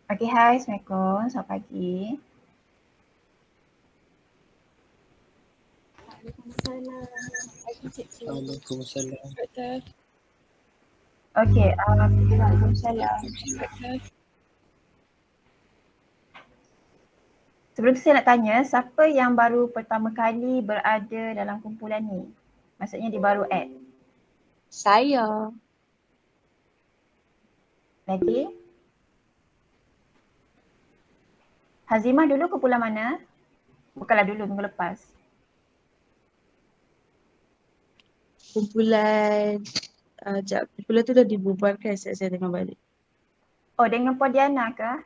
Okay, hai. Assalamualaikum. Selamat pagi. Waalaikumsalam. Pagi cikgu. Waalaikumsalam. Doktor. Okay, Waalaikumsalam. Doktor. Sebelum tu saya nak tanya, siapa yang baru pertama kali berada dalam kumpulan ni? Maksudnya dia baru add. Saya. Lagi? Hazimah dulu kumpulan mana? Bukanlah dulu, minggu lepas. Kumpulan kumpulan tu dah dibubarkan saat saya tengok balik. Oh, dengan Puan Diana ke?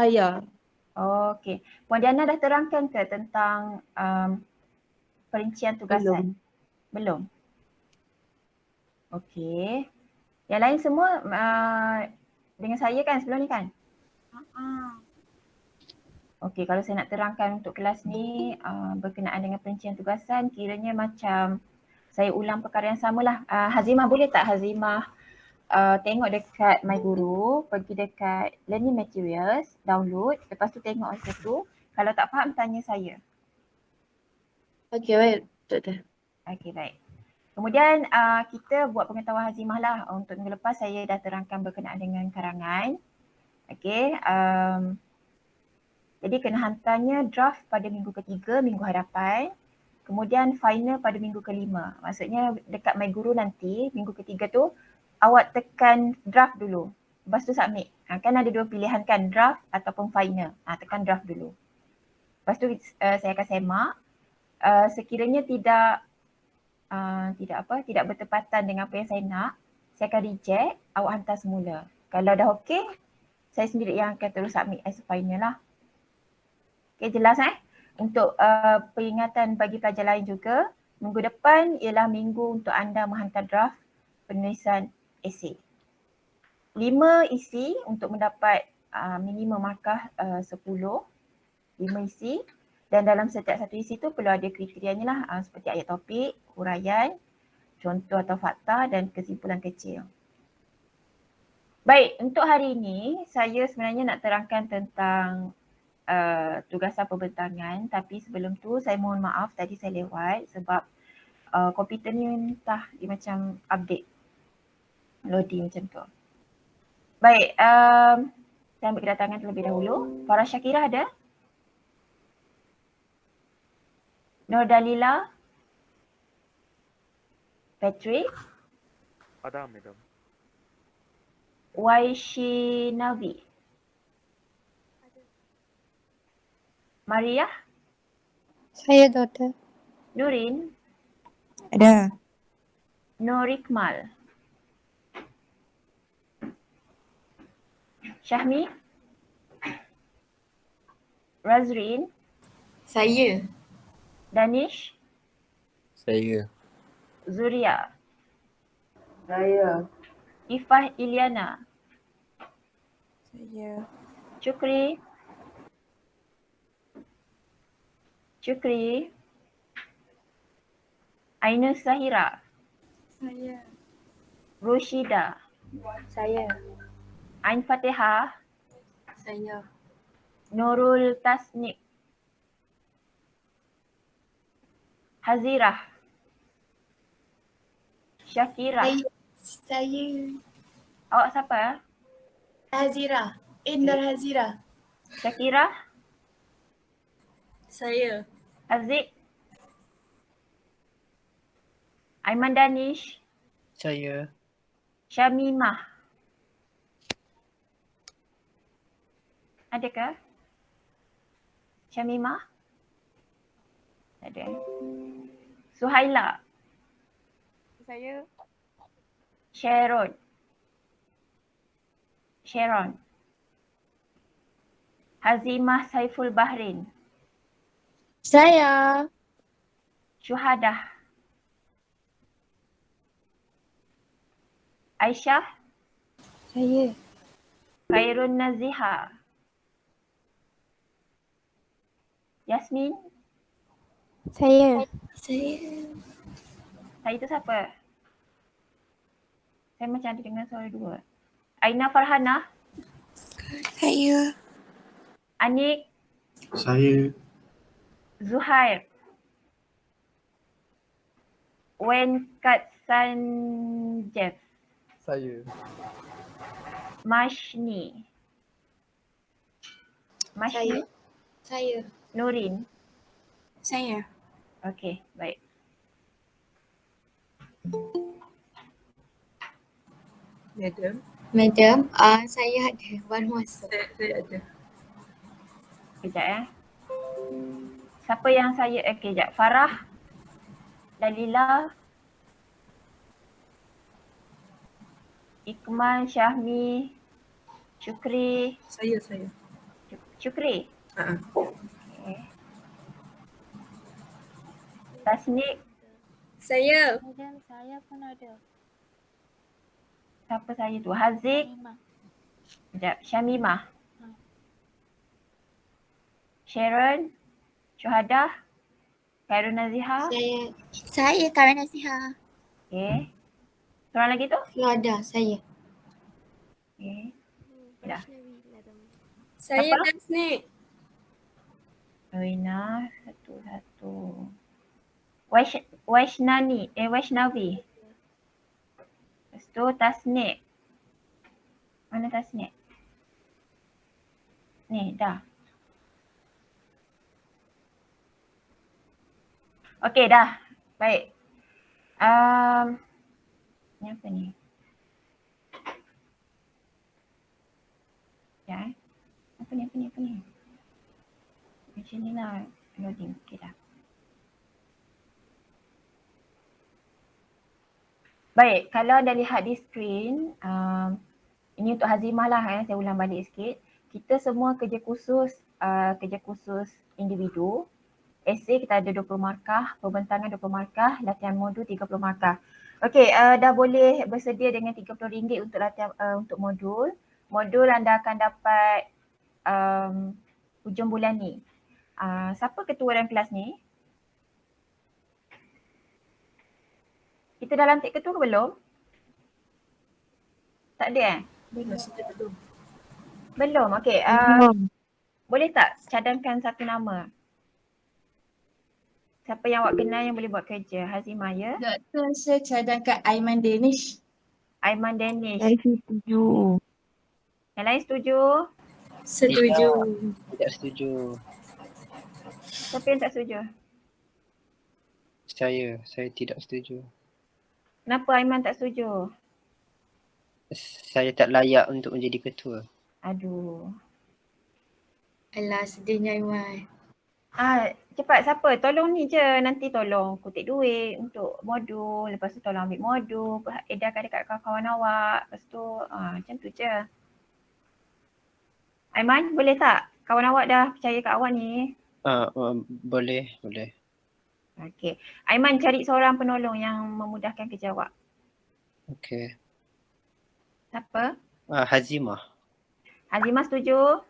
Ya. Oh, okay. Puan Diana dah terangkan ke tentang perincian tugasan? Belum. Okay. Yang lain semua dengan saya kan sebelum ni kan? Okey, kalau saya nak terangkan untuk kelas ni berkenaan dengan perincian tugasan, kiranya macam saya ulang perkara yang samalah. Hazimah boleh tak Hazimah tengok dekat My Guru, pergi dekat Learning Materials, download, lepas tu tengok satu. Kalau tak faham tanya saya. Okey, baik Doktor. Okey, baik. Kemudian kita buat pengetahuan Hazimah lah. Untuk minggu lepas saya dah terangkan berkenaan dengan karangan. Okey, jadi kena hantarnya draft pada minggu ketiga, minggu hadapan. Kemudian final pada minggu kelima. Maksudnya dekat My Guru nanti, minggu ketiga tu awak tekan draft dulu. Lepas tu submit. Kan ada dua pilihan kan, draft ataupun final. Tekan draft dulu. Lepas tu saya akan semak. Sekiranya tidak bertepatan dengan apa yang saya nak, saya akan reject, awak hantar semula. Kalau dah okey, saya sendiri yang akan terus submit as final lah. Okay, jelas Untuk peringatan bagi pelajar lain juga, minggu depan ialah minggu untuk anda menghantar draft penulisan esei. 5 isi untuk mendapat minimum markah 10, 5 isi, dan dalam setiap satu isi tu perlu ada kriterianya lah seperti ayat topik, huraian, contoh atau fakta dan kesimpulan kecil. Baik, untuk hari ini saya sebenarnya nak terangkan tentang tugasan pembentangan, tapi sebelum tu saya mohon maaf tadi saya lewat sebab komputer ni entah dia macam update loading macam tu. Baik, saya ambil kedatangan terlebih dahulu. Farah Syakira ada? Nur Dalila? Patrick? Ada, madam. Waishinavi? Maria? Saya Doktor. Nurin? Ada. Norikmal? Syahmi? Razrin? Saya. Danish? Saya. Zuria? Saya. Ifah Iliana? Saya. Chukri? Ainus Sahira? Saya. Rushida? Saya. Ain Fatihah? Saya. Nurul Tasnik? Hazirah? Syakira? Saya. Awak siapa? Hazira. Indar Hazira. Syakira? Saya. Aziz? Aiman Danish? Saya. Syamimah? Adakah? Syamimah? Tak ada. Suhaila? Saya. Sharon? Hazimah Saiful Bahrin? Saya. Syuhadah? Aisyah? Saya. Khairun Naziha? Yasmin? Saya. Saya. Saya tu siapa? Saya macam ada dengar suara dua. Aina Farhana? Saya. Anik, Saya. Zuhair, Wenkatsanjev, Saya. Mashni, Mashni, Saya. Nurin. Saya. Okey, baik. Madam, saya ada baru masuk. Saya ada. Kejap. Siapa yang saya, okey sekejap. Farah, Dalila, Ikmal, Syahmi, Syukri, Saya. Syukri. Ha. Okay. Tasnik, Saya. Madam, saya pun ada. siapa saya tu? Haziq, Lima. sekejap. Syamimah, Sharon, Syuhadah, Khairul Naziha. Saya Kawan Nasiha. Okay. Seorang lagi tu? Ada saya. Okay. Dah. Saya Siapa? Tasnik. Rina, satu-satu. Waishnavi. Lepas tu Tasnik. Mana Tasnik? Ni, dah. Okey, dah. Baik. Ni apa ni? Ya, Apa ni? Macam ni lah. Loading. Okey dah. Baik, kalau anda lihat di skrin, ini untuk Hazimah lah saya ulang balik sikit. Kita semua kerja khusus individu. Esei kita ada 20 markah, pembentangan 20 markah, latihan modul 30 markah. Okey, dah boleh bersedia dengan RM30 untuk latihan untuk modul. Modul anda akan dapat hujung bulan ni. Siapa ketua dalam kelas ni? Kita dah lantik ketua ke belum? Tak ada Belum. Okey. Boleh tak cadangkan satu nama? Siapa yang awak kenal yang boleh buat kerja? Hazimah ya? Doktor, saya cadangkan Aiman Danish. Aiman Danish. Saya setuju. Yang lain setuju? Setuju. Tidak setuju. Siapa yang tak setuju? Saya tidak setuju. Kenapa Aiman tak setuju? Saya tak layak untuk menjadi ketua. Aduh. Alah, sedihnya Aiman. Cepat siapa? Tolong ni je. Nanti tolong kutip duit untuk modul. Lepas tu tolong ambil modul. Edarkan dekat kawan-kawan awak. Lepas tu macam tu je. Aiman boleh tak? Kawan awak dah percaya kat awak ni. Boleh. Okey. Aiman cari seorang penolong yang memudahkan kerja awak. Okey. Siapa? Hazimah. Hazimah setuju?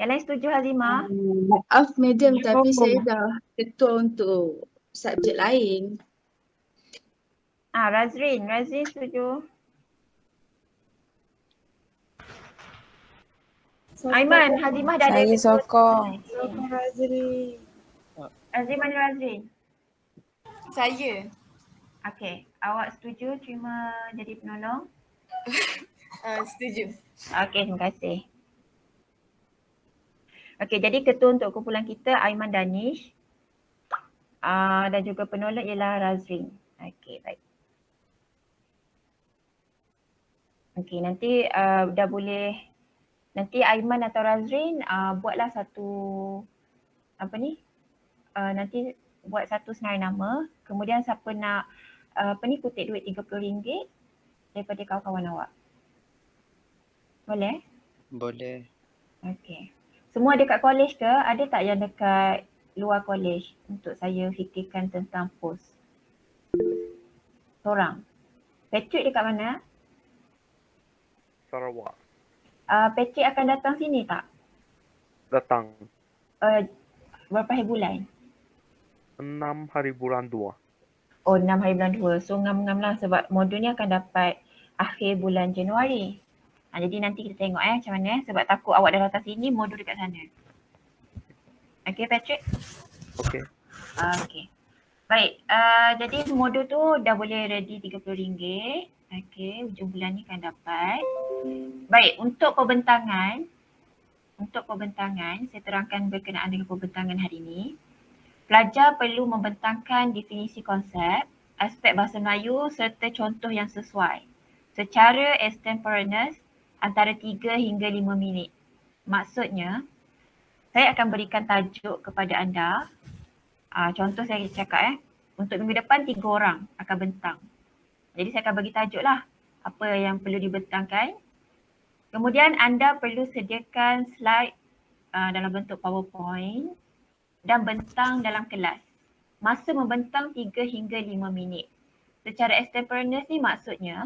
Yang lain setuju Hazimah? Maaf madam, tapi saya dah ketua untuk subjek lain. Razrin setuju? Aiman, Hazimah dah ada. Saya sokong. Razrin mana Razrin? Saya. Okey, awak setuju terima jadi penolong? Setuju. Okey, terima kasih. Okey, jadi ketua untuk kumpulan kita Aiman Danish. Dan juga penolong ialah Razrin. Okey, baik. Okey, nanti dah boleh, nanti Aiman atau Razrin buatlah satu nanti buat satu senarai nama. Kemudian siapa nak kutip duit RM30 daripada kawan-kawan awak. Boleh? Boleh. Okey. Semua dekat college ke? Ada tak yang dekat luar college untuk saya fikirkan tentang post? Seorang. Patrick dekat mana? Sarawak. Patrick akan datang sini tak? Datang. Berapa hari bulan? 6 hari bulan 2. Oh, 6 hari bulan 2. So ngam-ngam lah sebab modul ni akan dapat akhir bulan Januari. Jadi nanti kita tengok macam mana sebab takut awak dah datang sini modul dekat sana. Okay Patrick? Okey. Okay. Baik, jadi modul tu dah boleh ready RM30. Okay, hujung bulan ni akan dapat. Baik, untuk pembentangan saya terangkan berkenaan dengan pembentangan hari ini. Pelajar perlu membentangkan definisi konsep, aspek bahasa Melayu serta contoh yang sesuai secara extemporaneous antara 3 hingga 5 minit. Maksudnya, saya akan berikan tajuk kepada anda. Contoh saya cakap untuk minggu depan 3 orang akan bentang. Jadi saya akan bagi tajuk lah apa yang perlu dibentangkan. Kemudian anda perlu sediakan slide dalam bentuk PowerPoint dan bentang dalam kelas. Masa membentang 3 hingga 5 minit. Secara extemporaneous ni maksudnya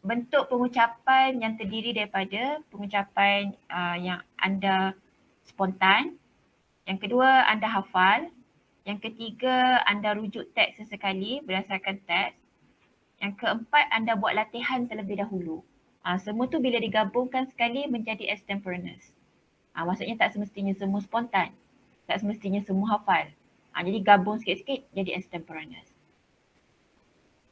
bentuk pengucapan yang terdiri daripada pengucapan yang anda spontan. Yang kedua, anda hafal. Yang ketiga, anda rujuk teks sesekali berdasarkan teks. Yang keempat, anda buat latihan terlebih dahulu. Semua tu bila digabungkan sekali menjadi extemporaneous. Maksudnya tak semestinya semua spontan. Tak semestinya semua hafal. Jadi gabung sikit-sikit jadi extemporaneous.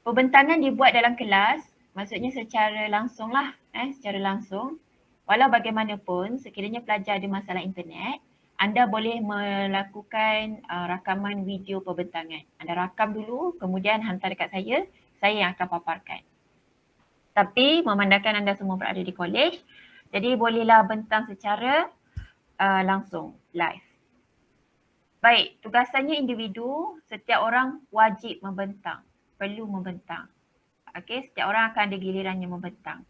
Pembentangan dibuat dalam kelas, maksudnya secara langsung lah. Secara langsung. Walau bagaimanapun, sekiranya pelajar ada masalah internet, anda boleh melakukan rakaman video pembentangan. Anda rakam dulu, kemudian hantar dekat saya yang akan paparkan. Tapi memandangkan anda semua berada di college, jadi bolehlah bentang secara langsung, live. Baik, tugasannya individu, setiap orang wajib membentang, perlu membentang. Okey, setiap orang akan ada gilirannya membentang.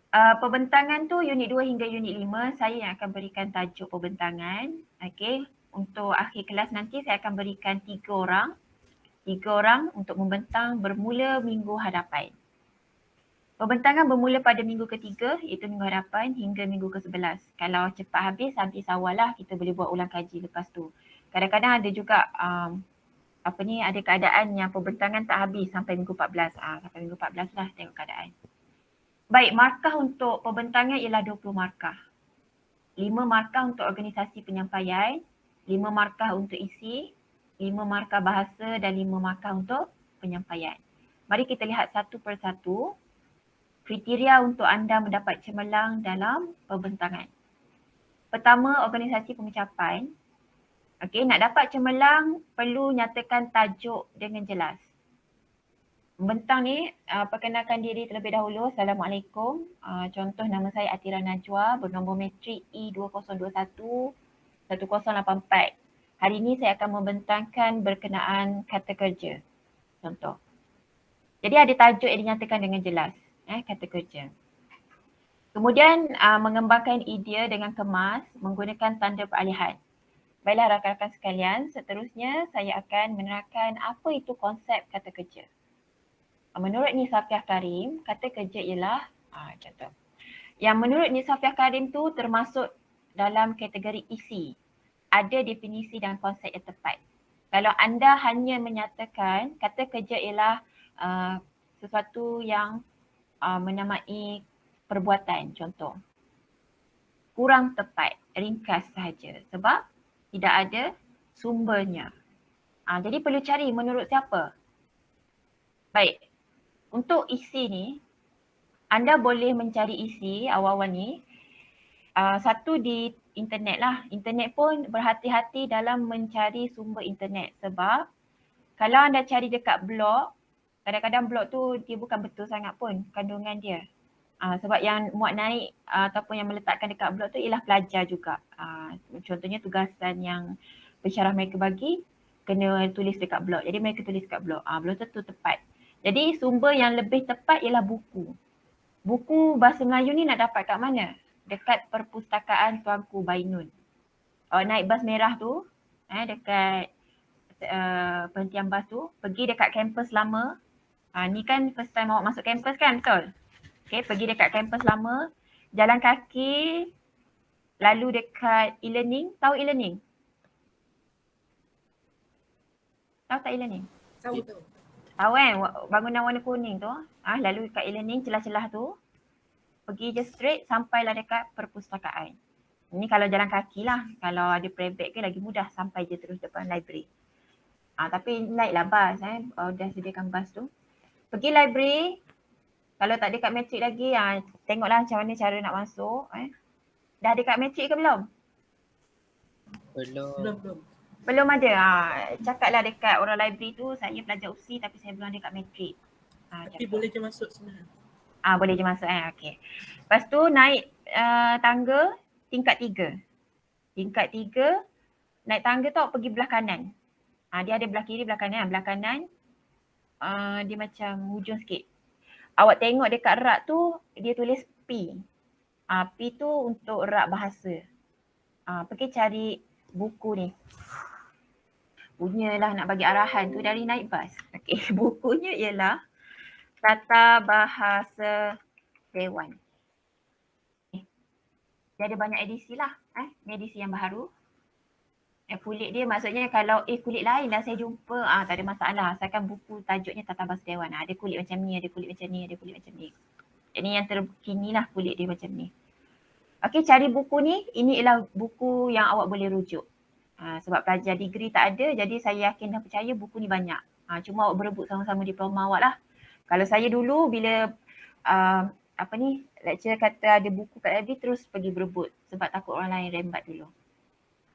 Pembentangan tu unit 2 hingga unit 5 saya yang akan berikan tajuk pembentangan. Okey, untuk akhir kelas nanti saya akan berikan 3 orang untuk membentang bermula minggu hadapan. Pembentangan bermula pada minggu ketiga iaitu minggu hadapan hingga minggu ke-11. Kalau cepat habis awal lah kita boleh buat ulang kaji lepas tu. Kadang-kadang ada juga ada keadaan yang pembentangan tak habis sampai minggu 14. Sampai minggu 14 lah tengok keadaan. Baik, markah untuk pembentangan ialah 20 markah. 5 markah untuk organisasi penyampaian, 5 markah untuk isi, 5 markah bahasa dan 5 markah untuk penyampaian. Mari kita lihat satu persatu kriteria untuk anda mendapat cemerlang dalam pembentangan. Pertama, organisasi pengucapan. Okey, nak dapat cemerlang perlu nyatakan tajuk dengan jelas. Membentang ni, perkenalkan diri terlebih dahulu. Assalamualaikum. Contoh nama saya Atira Najwa, bernombor matrik E2021-1084. Hari ini saya akan membentangkan berkenaan kata kerja. Contoh. Jadi ada tajuk yang dinyatakan dengan jelas. Kata kerja. Kemudian mengembangkan idea dengan kemas menggunakan tanda peralihan. Baiklah rakan-rakan sekalian, seterusnya saya akan menerangkan apa itu konsep kata kerja. Menurut Ni Safiah Karim, kata kerja ialah contoh. Yang menurut Ni Safiah Karim tu termasuk dalam kategori isi. Ada definisi dan konsep yang tepat. Kalau anda hanya menyatakan kata kerja ialah sesuatu yang menamai perbuatan, contoh. Kurang tepat, ringkas sahaja sebab tidak ada sumbernya. Jadi perlu cari menurut siapa? Baik, untuk isi ni, anda boleh mencari isi awal-awal ni. Satu di internet lah. Internet pun berhati-hati dalam mencari sumber internet sebab kalau anda cari dekat blog, kadang-kadang blog tu dia bukan betul sangat pun kandungan dia. Sebab yang muat naik ataupun yang meletakkan dekat blog tu ialah pelajar juga. Contohnya tugasan yang pensyarah mereka bagi kena tulis dekat blog. Jadi mereka tulis dekat blog. Belum tentu tepat. Jadi sumber yang lebih tepat ialah buku. Buku bahasa Melayu ni nak dapat kat mana? Dekat perpustakaan Tuanku Bainun. Naik bas merah tu, dekat perhentian bas tu, pergi dekat kampus lama. Ni kan first time awak masuk kampus kan, betul? Okay, pergi dekat kampus lama, jalan kaki, lalu dekat e-learning. Tahu e-learning? Tahu tak e-learning? Tahu. Tahu bangunan warna kuning tu, lalu kat e-learning celah-celah tu, pergi je straight sampailah dekat perpustakaan. Ini kalau jalan kaki lah, kalau ada private ke lagi mudah sampai je terus depan library. Tapi naiklah bas dah sediakan bas tu. Pergi library, kalau tak ada kat Matric lagi, tengoklah macam mana cara nak masuk. Dah ada kat Matric ke belum? Belum. Belum ada. Cakaplah dekat orang library tu, saya pelajar USI tapi saya belum ada kat Matric. Tapi boleh je masuk sebenarnya. Boleh je masuk okey. Lepas tu naik tangga tingkat 3. Tingkat 3, naik tangga tu pergi belah kanan. Dia ada belah kiri, belah kanan. Belah kanan dia macam hujung sikit. Awak tengok dekat rak tu dia tulis P. P tu untuk rak bahasa. Pergi cari buku ni. Punyalah nak bagi arahan tu dari naik bas. Okey, bukunya ialah Tata Bahasa Dewan. Dia ada banyak edisi lah. Ni edisi yang baru. Kulit dia maksudnya kalau kulit lain dah saya jumpa, tak ada masalah. Asalkan buku tajuknya Tata Bahasa Dewan. Ada kulit macam ni, ada kulit macam ni, ada kulit macam ni. Ini yang terkini lah kulit dia macam ni. Okey, cari buku ni. Ini ialah buku yang awak boleh rujuk. Sebab pelajar degree tak ada, jadi saya yakin dan percaya buku ni banyak. Cuma awak berebut sama-sama diploma awak lah. Kalau saya dulu bila lecturer kata ada buku kat library, terus pergi berebut sebab takut orang lain rembat dulu.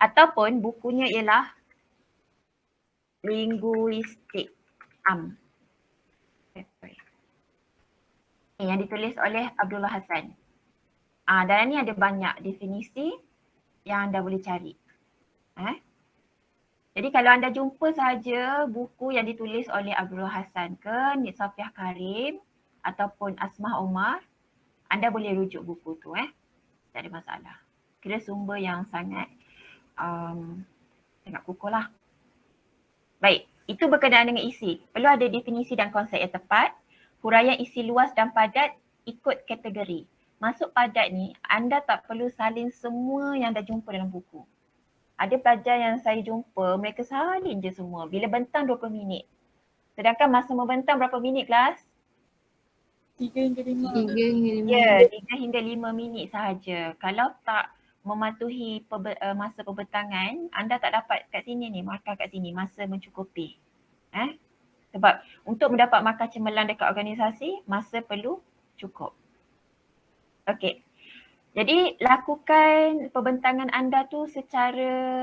Ataupun bukunya ialah Linguistik yang ditulis oleh Abdullah Hassan. Dalam ni ada banyak definisi yang anda boleh cari. Jadi kalau anda jumpa sahaja buku yang ditulis oleh Abdullah Hassan ke Nik Safiah Karim ataupun Asmah Omar, anda boleh rujuk buku tu. Tak ada masalah. Kira sumber yang sangat kukuh lah. Baik, itu berkenaan dengan isi. Perlu ada definisi dan konsep yang tepat. Huraian isi luas dan padat ikut kategori. Masuk padat ni, anda tak perlu salin semua yang dah jumpa dalam buku. Ada pelajar yang saya jumpa, mereka salin je semua. Bila bentang 20 minit. Sedangkan masa membentang berapa minit kelas? 3 hingga 5. 3 hingga 5 Ya, 3 hingga 5 minit sahaja. Kalau tak mematuhi masa pembentangan, anda tak dapat kat sini ni, markah kat sini, masa mencukupi. Sebab untuk mendapat markah cemerlang dekat organisasi, masa perlu cukup. Okey. Jadi lakukan pembentangan anda tu secara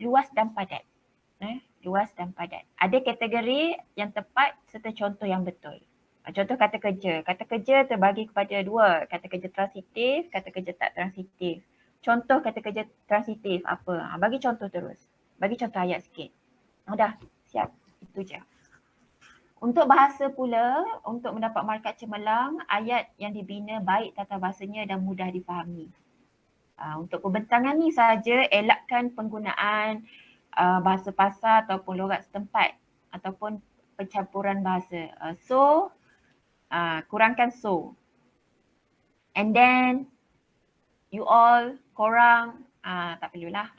luas dan padat. Luas dan padat. Ada kategori yang tepat serta contoh yang betul. Contoh kata kerja. Kata kerja terbagi kepada 2. Kata kerja transitif, kata kerja tak transitif. Contoh kata kerja transitif apa? Bagi contoh terus. Bagi contoh ayat sikit. Dah, siap. Itu je. Untuk bahasa pula, untuk mendapat markah cemerlang, ayat yang dibina baik tata bahasanya dan mudah difahami. Untuk pembentangan ni saja, elakkan penggunaan bahasa pasar ataupun logat setempat ataupun pencampuran bahasa. Kurangkan so. And then, you all, korang, tak perlulah.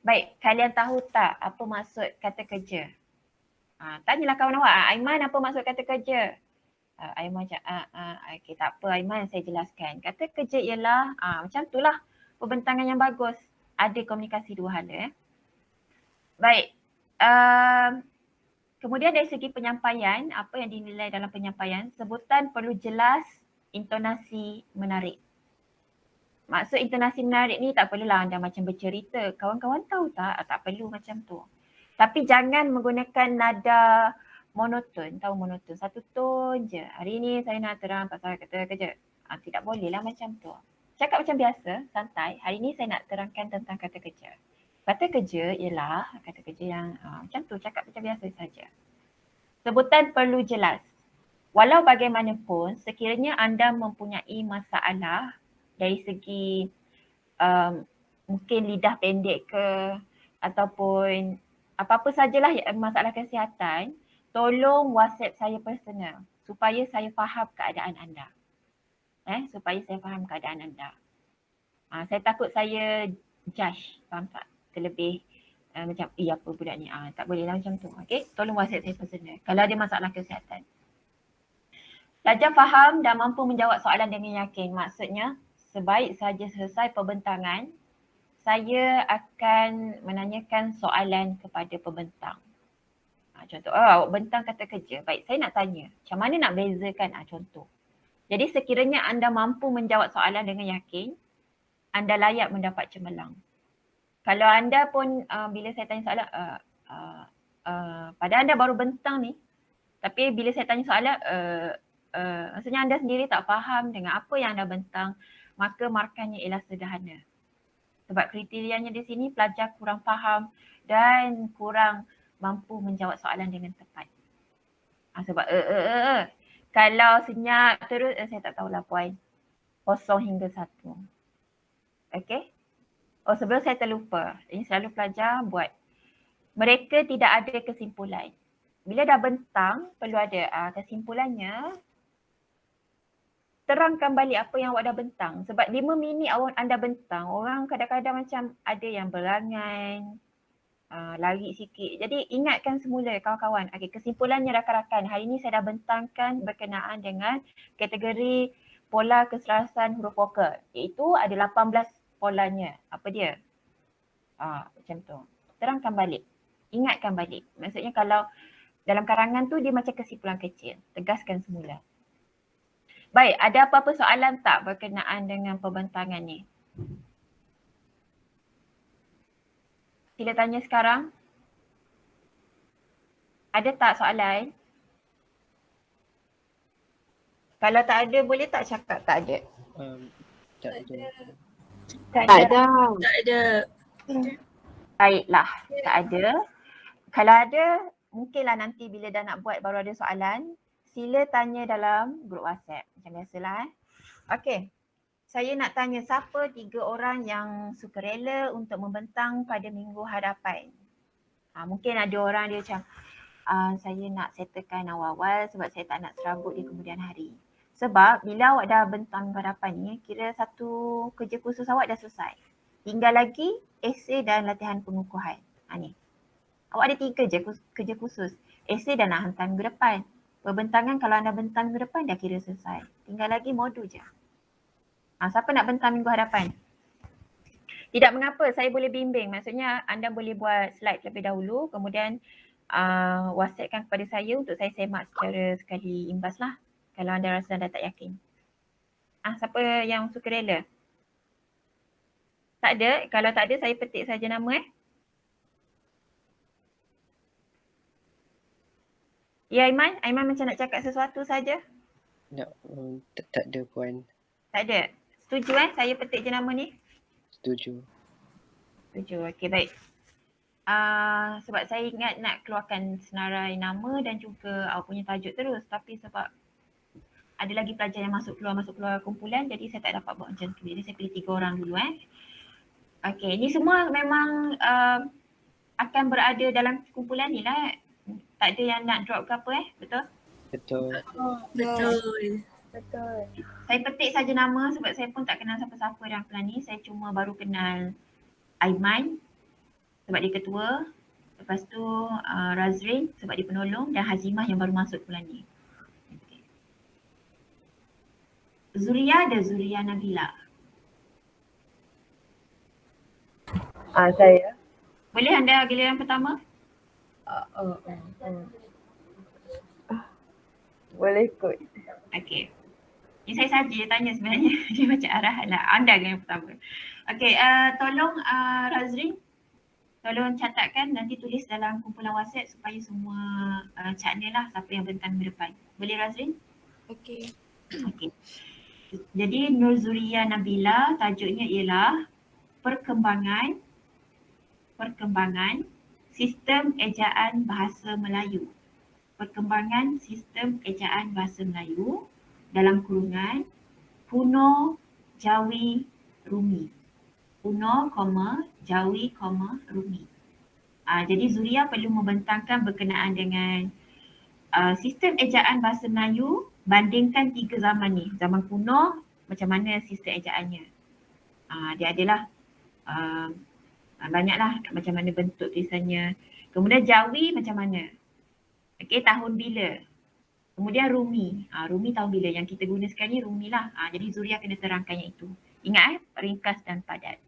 Baik, kalian tahu tak apa maksud kata kerja? Tanyalah kawan awak, Aiman apa maksud kata kerja? Aiman macam, okay, tak apa Aiman, saya jelaskan. Kata kerja ialah, macam tu lah pembentangan yang bagus. Ada komunikasi dua hala. Baik, kemudian dari segi penyampaian, apa yang dinilai dalam penyampaian, sebutan perlu jelas, intonasi menarik. Maksud intonasi menarik ni tak perlulah anda macam bercerita. Kawan-kawan tahu tak? Tak perlu macam tu. Tapi jangan menggunakan nada monoton. Tahu monoton? Satu ton je. Hari ni saya nak terang pasal kata kerja. Tidak boleh lah macam tu. Cakap macam biasa, santai. Hari ni saya nak terangkan tentang kata kerja. Kata kerja ialah kata kerja yang macam tu. Cakap macam biasa saja. Sebutan perlu jelas. Walau bagaimanapun, sekiranya anda mempunyai masalah dari segi mungkin lidah pendek ke ataupun apa-apa sajalah masalah kesihatan, tolong WhatsApp saya personal supaya saya faham keadaan anda. Supaya saya faham keadaan anda. Saya takut saya judge, faham tak? Terlebih macam apa budak ni, tak boleh lah macam tu. Okay, tolong WhatsApp saya personal kalau ada masalah kesihatan. Pelajar faham dan mampu menjawab soalan dengan yakin. Maksudnya sebaik saja selesai perbentangan, saya akan menanyakan soalan kepada pembentang. Contoh, awak bentang kata kerja. Baik, saya nak tanya, macam mana nak bezakan? Contoh. Jadi sekiranya anda mampu menjawab soalan dengan yakin, anda layak mendapat cemerlang. Kalau anda pun bila saya tanya soalan, pada anda baru bentang ni, tapi bila saya tanya soalan, maksudnya anda sendiri tak faham dengan apa yang anda bentang, maka markahnya ialah sederhana. Sebab kriterianya di sini pelajar kurang faham dan kurang mampu menjawab soalan dengan tepat. Sebab kalau senyap terus, saya tak tahulah puan. 0 hingga 1. Okay. Sebelum saya terlupa, ini selalu pelajar buat. Mereka tidak ada kesimpulan. Bila dah bentang, perlu ada kesimpulannya. Terangkan balik apa yang awak dah bentang. Sebab 5 minit awak anda bentang, orang kadang-kadang macam ada yang berangan, lari sikit. Jadi ingatkan semula kawan-kawan. Okay, kesimpulannya rakan-rakan. Hari ini saya dah bentangkan berkenaan dengan kategori pola keselarasan huruf vokal. Iaitu ada 18 polanya. Apa dia? Macam tu. Terangkan balik. Ingatkan balik. Maksudnya kalau dalam karangan tu dia macam kesimpulan kecil. Tegaskan semula. Baik, ada apa-apa soalan tak berkenaan dengan pembentangan ni? Sila tanya sekarang. Ada tak soalan? Kalau tak ada, boleh tak cakap tak ada? Tak ada. Tak ada. Tak ada. Baiklah, tak ada. Kalau ada, mungkinlah nanti bila dah nak buat baru ada soalan. Sila tanya dalam grup WhatsApp. Macam biasalah. Okey. Saya nak tanya siapa 3 orang yang sukarela untuk membentang pada minggu hadapan. Mungkin ada orang dia macam saya nak settlekan awal-awal sebab saya tak nak serabut di kemudian hari. Sebab bila awak dah bentang minggu hadapan ni, kira satu kerja khusus awak dah selesai. Tinggal lagi esei dan latihan pengukuhan. Ni. Awak ada 3 je kerja khusus. Esei dah nak hantar minggu depan. Perbentangan kalau anda bentang minggu depan dah kira selesai. Tinggal lagi modul je. Siapa nak bentang minggu hadapan? Tidak mengapa, saya boleh bimbing. Maksudnya anda boleh buat slide terlebih dahulu, kemudian WhatsAppkan kepada saya untuk saya semak secara sekali imbas lah. Kalau anda rasa anda tak yakin. Siapa yang sukarela? Tak ada? Kalau tak ada, saya petik saja nama Ya Aiman? Aiman macam nak cakap sesuatu saja? Tak ada puan. Tak ada? Setuju saya petik je nama ni? Setuju. Setuju, okey baik. Sebab saya ingat nak keluarkan senarai nama dan juga awak punya tajuk terus, tapi sebab ada lagi pelajar yang masuk keluar kumpulan, jadi saya tak dapat buat macam tu. Jadi saya pilih 3 orang dulu Okey, ni semua memang akan berada dalam kumpulan ni lah. Tak ada yang nak drop ke apa betul? Betul. Betul. Saya petik saja nama sebab saya pun tak kenal siapa-siapa dalam kelas ni. Saya cuma baru kenal Aiman sebab dia ketua. Lepas tu Razrin sebab dia penolong dan Hazimah yang baru masuk bulan ni. Okay. Zuria ada Zuria Nabila. Saya. Boleh anda giliran pertama? Boleh ikut. Okey. Ni saya saja tanya sebenarnya. Dia macam arahan lah. Anda yang pertama. Okey, tolong Razrin. Tolong catatkan, nanti tulis dalam kumpulan WhatsApp supaya semua cakna lah siapa yang bentang ke depan. Boleh Razrin? Okey. Okey. Jadi Nur Zuria Nabila, tajuknya ialah perkembangan sistem ejaan bahasa Melayu. Perkembangan sistem ejaan bahasa Melayu dalam kurungan Puno, Jawi, Rumi. Puno, Jawi, Rumi. Jadi Zuria perlu membentangkan berkenaan dengan sistem ejaan bahasa Melayu bandingkan 3 zaman ni. Zaman kuno macam mana sistem ejaannya. Dia adalah Banyaklah macam mana bentuk tulisannya. Kemudian Jawi macam mana? Okey, tahun bila? Kemudian Rumi. Rumi tahun bila? Yang kita guna sekarang ni Rumi lah. Jadi Zuriah kena terangkan yang itu. Ingat ringkas dan padat.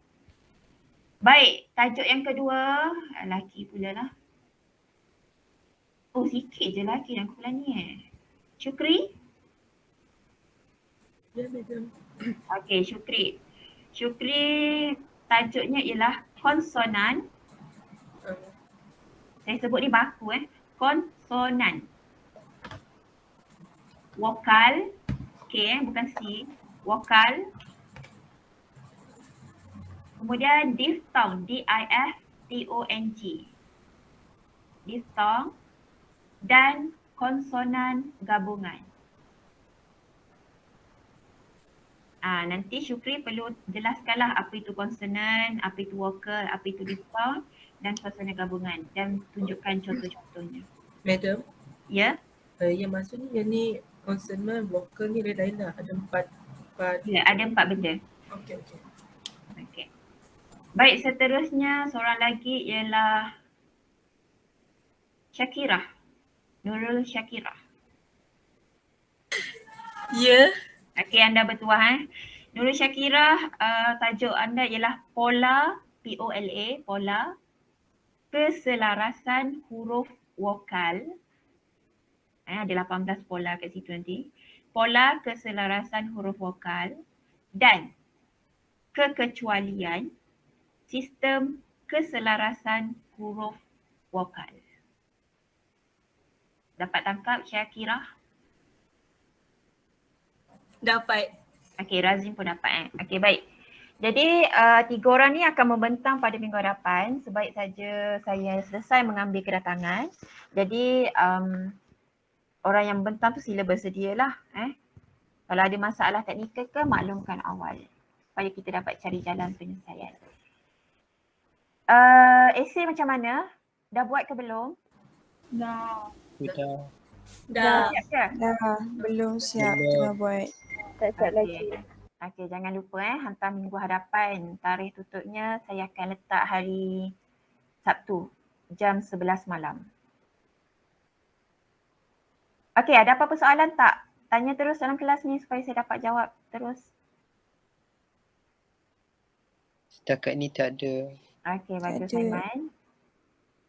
Baik, tajuk yang kedua, laki pula lah. Oh, sikit je laki dan kumpulan ni Syukri? Ya, madam. Okey, Syukri. Syukri tajuknya ialah konsonan. Saya sebut ni baku konsonan. Vokal, bukan C. Vokal. Kemudian diftong, D-I-F-T-O-N-G. Diftong dan konsonan gabungan. Nanti Syukri perlu jelaskanlah apa itu konsonan, apa itu vokal, apa itu diftong dan konsonan gabungan dan tunjukkan contoh-contohnya. Madam, Ya? yang maksudnya yang ni consonant, vokal ni lain lah. Ada empat. Ya, ada 4 benda. Okey. Okey. Baik, seterusnya seorang lagi ialah Syakirah. Nurul Syakirah. Ya. Okey, anda bertuah Nurul Syakirah, tajuk anda ialah pola, P-O-L-A, pola, keselarasan huruf vokal. Ada 18 pola kat situ nanti. Pola keselarasan huruf vokal dan kekecualian sistem keselarasan huruf vokal. Dapat tangkap Syakirah? Dapat. Okey, Razim pun dapat Okey, baik. Jadi 3 orang ni akan membentang pada minggu hadapan. Sebaik saja saya selesai mengambil kedatangan. Jadi orang yang membentang tu sila bersedialah. Kalau ada masalah teknikal ke maklumkan awal. Supaya kita dapat cari jalan penyelesaian. Esei macam mana? Dah buat ke belum? Dah. Sudah. Dah. Siap ke? Dah, belum siap tengah buat. Tak siap lagi. Okey, jangan lupa hantar minggu hadapan. Tarikh tutupnya saya akan letak hari Sabtu jam 11 malam. Okey, ada apa-apa soalan tak? Tanya terus dalam kelas ni supaya saya dapat jawab terus. Setakat ni tak ada. Okey, bagus ada. Aiman.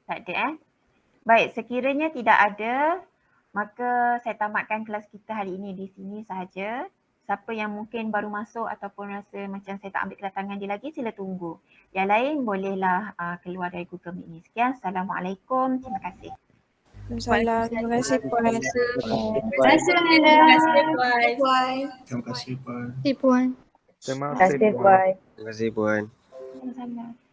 Tak ada Baik, sekiranya tidak ada, maka saya tamatkan kelas kita hari ini di sini sahaja. Siapa yang mungkin baru masuk ataupun rasa macam saya tak ambil kedatangan dia lagi, sila tunggu. Yang lain bolehlah keluar dari Google Meet ni. Sekian, Assalamualaikum. Terima kasih. Salam. Terima kasih Puan. Terima kasih Nida. Terima kasih Puan. Terima Terima kasih, Puan. Terima kasih Puan. Sama-sama.